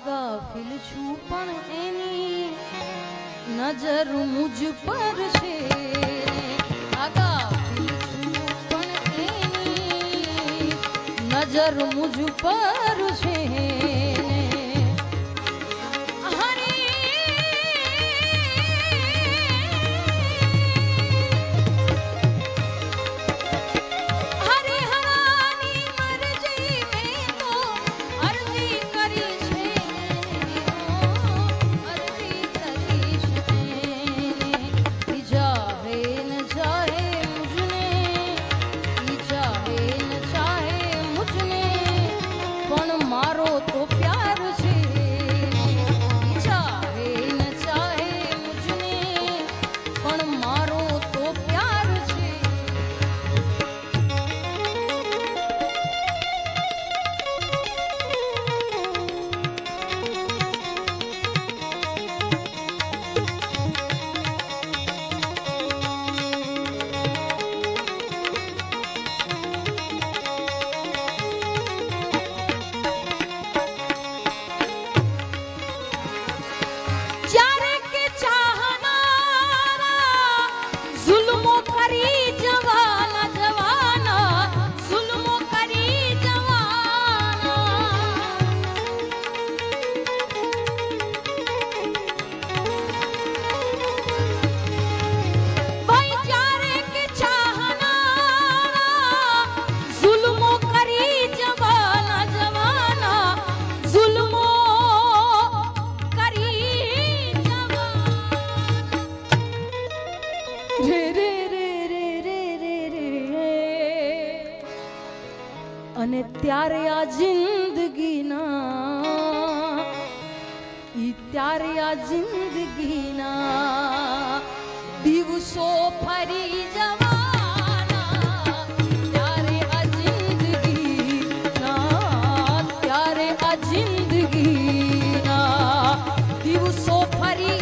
ગાફિલ છું પણ એની નજર મુજ પર છે આ ગાફિલ છું પણ એની નજર મુજ પર છે અને ત્યારે આ જિંદગીના ત્યારે આ જિંદગીના દિવસો ફરી જવાના ત્યારે આ જિંદગીના ત્યારે આ જિંદગીના દિવસો ફરી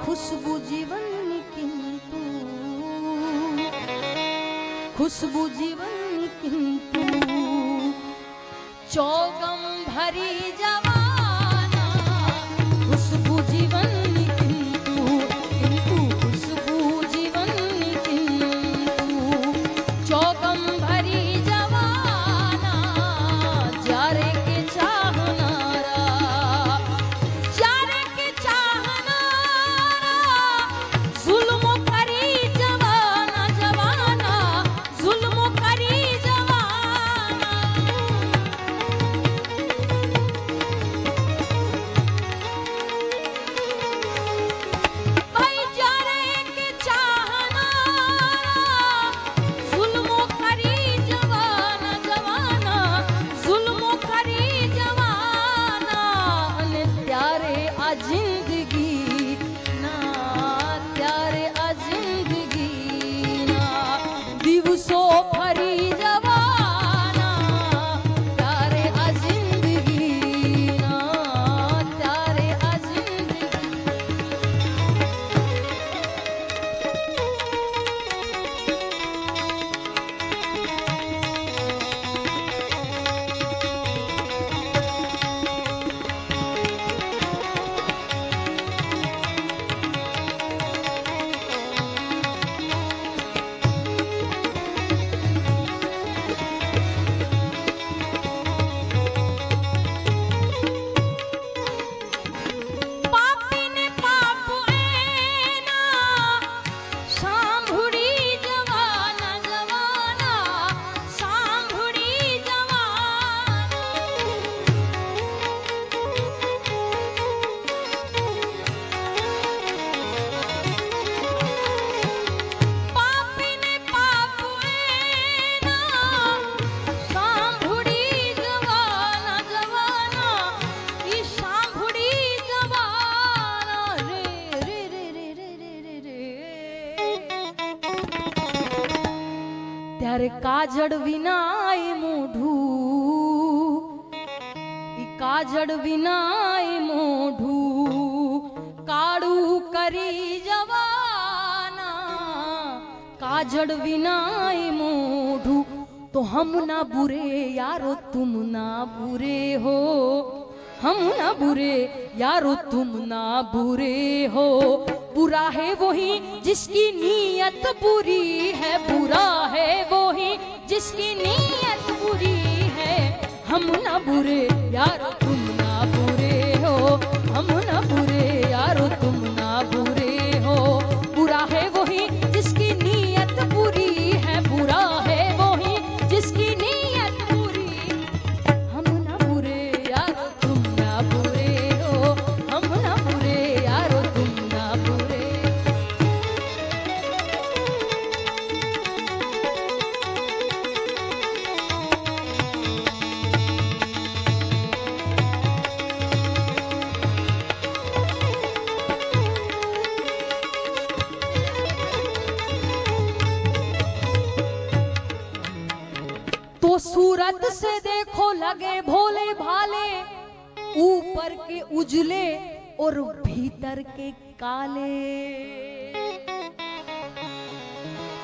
खुशबू जीवन किंतु खुशबू जीवन किंतु चौगम भरी जवाना खुशबू जीवन किंतु किंतु खुशबू जीवन किंतु चौगम भरी जवाना जारे के चाहनारा जारे के चाहनारा जुल्म करी जवाना जवाना जुल्म करी जवाना ત્યારે કાજળ વિનાય મોઢું, ઈ કાજળ વિનાય મોઢું કાળું કરી જવાના, કાજળ વિનાય મોઢું तो हम ना बुरे यारो तुम ना बुरे हो, हम ना बुरे यारो तुम ना बुरे हो। बुरा है वही जिसकी नीयत बुरी है, बुरा है वही जिसकी नीयत बुरी है। हम ना बुरे यारो तुम ना बुरे हो, हम ना बुरे यारो तुम ना बुरे हो। बुरा है वही जिसकी नीयत बुरी है, बुरा है वही जिसकी नीयत बुरी। हम ना बुरे यारो तुम ना बुरे हो, हम ना बुरे यारो तुम ना बुरे। तो सूरत से देखो लगे भोले भाले, ऊपर के उजले और भीतर के काले।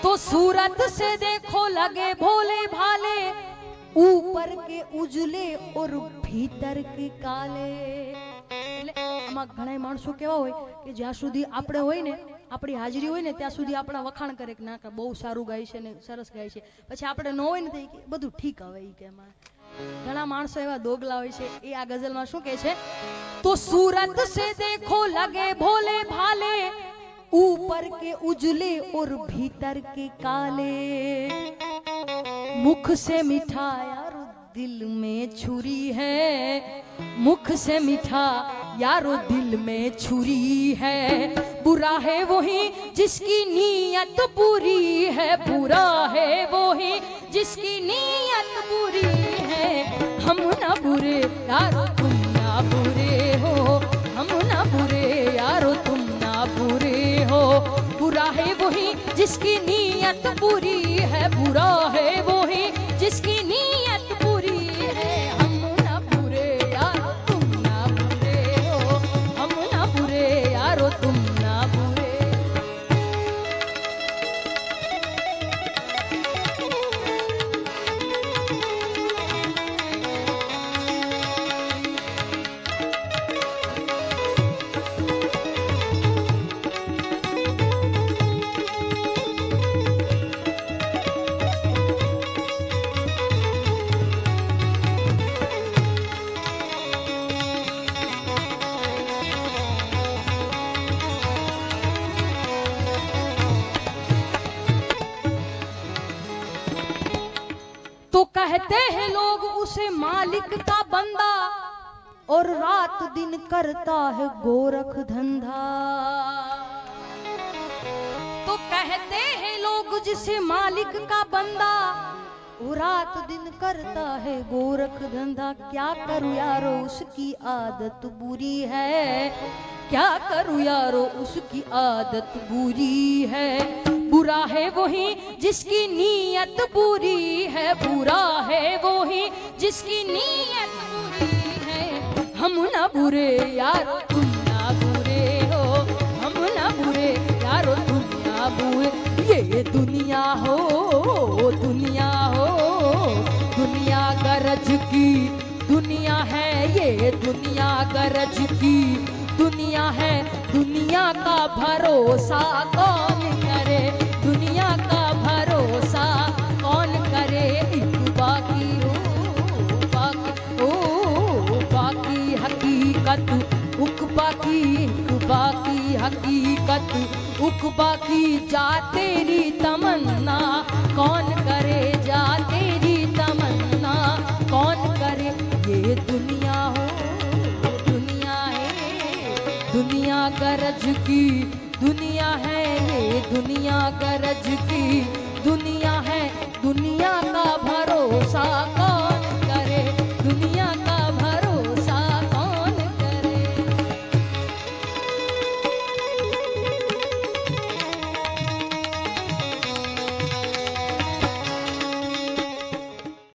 तो सूरत से देखो लगे भोले भाले, ऊपर के उजले और भीतर के काले। એટલે આમાં ઘણા માણસો કેવા હોય કે જ્યાં સુધી આપણે હોય ને, આપણી હાજરી હોય ને ત્યાં સુધી આપણા વખાણ કરે કે ના બહુ સારું ગાય છે ને સરસ ગાય છે, પછી આપણે ન હોય ને તો બધું ઠીક આવે ઈ કે એમાં ઘણા માણસો એવા દોગલા હોય છે। એ આ ગઝલમાં શું કહે છે? તો सूरत से देखो लगे भोले भाले, ऊपर के उजले और भीतर के काले। मुख से मीठा यारो दिल में छुरी है, मुख से मीठा यारो दिल में छुरी है। बुरा है वही जिसकी नीयत बुरी है, बुरा है वही जिसकी नीयत बुरी है। हम ना बुरे यारो तुम ना बुरे हो, हम ना बुरे यारो तुम ना बुरे हो। बुरा है वही जिसकी नीयत बुरी है, बुरा है वही जिसकी नीयत बुरी है। हम ना बुरे यारो तुम ना बुरे हो, हम ना बुरे यारो तुम ना बुरे। तो कहते हैं लोग उसे मालिक का बंदा, और रात दिन करता है गोरख धंधा। तो कहते हैं लोग जिसे मालिक का बंदा, वो रात दिन करता है गोरख धंधा। क्या करूं यारो उसकी आदत बुरी है, क्या करूं यारो उसकी आदत बुरी है। बुरा है वही जिसकी नीयत बुरी है, बुरा है वही जिसकी नीयत बुरी है। हम ना बुरे यारो तुम ना बुरे हो, हम ना बुरे यारो तुम ना बुरे। ये दुनिया हो, दुनिया हो, दुनिया गरज की दुनिया है, ये दुनिया गरज की दुनिया है। दुनिया का भरोसा कौन करे, दुनिया का भरोसा कौन करे। बाकी बाकी हकीकत उकबा की हकीकत उकबा की जा तेरी तमन्ना कौन करे, जा तेरी तमन्ना कौन करे। ये दुनिया हो, दुनिया है, दुनिया गरज की दुनिया है, ये दुनिया गरज की दुनिया है। दुनिया का भरोसा कौन